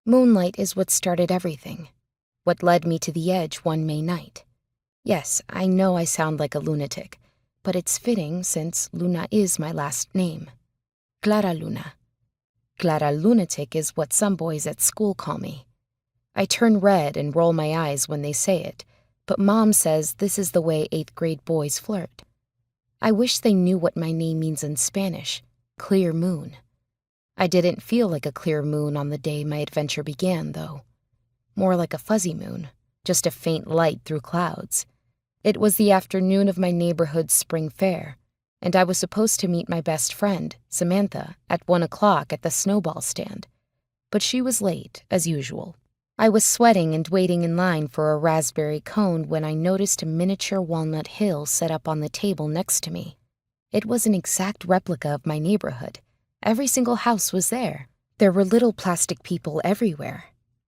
Moonlight is what started everything, what led me to the edge one May night. Yes, I know I sound like a lunatic, but it's fitting since Luna is my last name. Clara Luna. Clara Lunatic is what some boys at school call me. I turn red and roll my eyes when they say it, but Mom says this is the way 8th grade boys flirt. I wish they knew what my name means in Spanish, clear moon. I didn't feel like a clear moon on the day my adventure began, though. More like a fuzzy moon, just a faint light through clouds. It was the afternoon of my neighborhood's spring fair, and I was supposed to meet my best friend, Samantha, at 1 o'clock at the snowball stand. But she was late, as usual. I was sweating and waiting in line for a raspberry cone when I noticed a miniature walnut hill set up on the table next to me. It was an exact replica of my neighborhood. Every single house was there. There were little plastic people everywhere.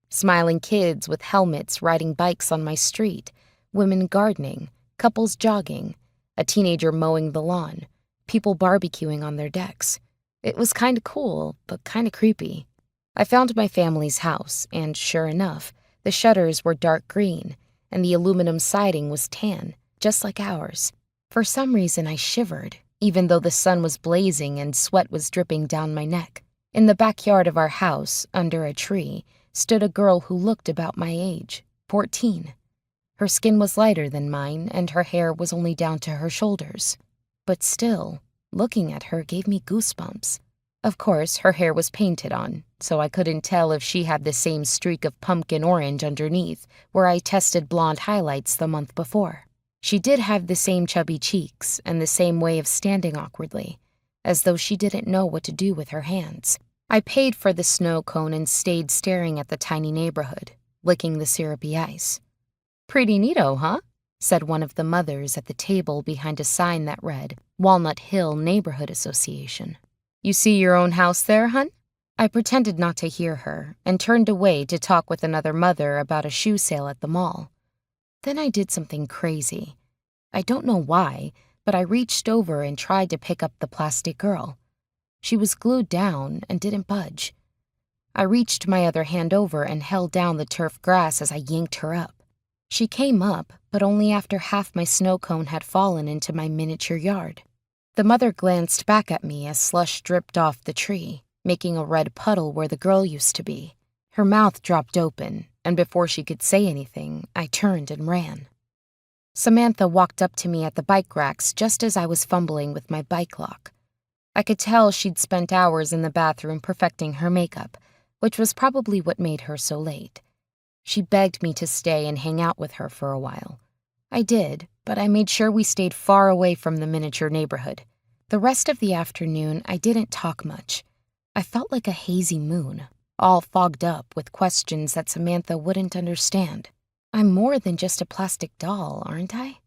Smiling kids with helmets riding bikes on my street, women gardening, couples jogging, a teenager mowing the lawn, people barbecuing on their decks. It was kinda cool, but kinda creepy. I found my family's house, and sure enough, the shutters were dark green, and the aluminum siding was tan, just like ours. For some reason, I shivered, even though the sun was blazing and sweat was dripping down my neck. In the backyard of our house, under a tree, stood a girl who looked about my age, 14. Her skin was lighter than mine, and her hair was only down to her shoulders. But still, looking at her gave me goosebumps. Of course, her hair was painted on, so I couldn't tell if she had the same streak of pumpkin orange underneath, where I tested blonde highlights the month before. She did have the same chubby cheeks and the same way of standing awkwardly, as though she didn't know what to do with her hands. I paid for the snow cone and stayed staring at the tiny neighborhood, licking the syrupy ice. "Pretty neato, huh?" said one of the mothers at the table behind a sign that read, Walnut Hill Neighborhood Association. "You see your own house there, hun?" I pretended not to hear her and turned away to talk with another mother about a shoe sale at the mall. Then I did something crazy. I don't know why, but I reached over and tried to pick up the plastic girl. She was glued down and didn't budge. I reached my other hand over and held down the turf grass as I yanked her up. She came up, but only after half my snow cone had fallen into my miniature yard. The mother glanced back at me as slush dripped off the tree, making a red puddle where the girl used to be. Her mouth dropped open, and before she could say anything, I turned and ran. Samantha walked up to me at the bike racks just as I was fumbling with my bike lock. I could tell she'd spent hours in the bathroom perfecting her makeup, which was probably what made her so late. She begged me to stay and hang out with her for a while. I did, but I made sure we stayed far away from the miniature neighborhood. The rest of the afternoon, I didn't talk much. I felt like a hazy moon, all fogged up with questions that Samantha wouldn't understand. I'm more than just a plastic doll, aren't I?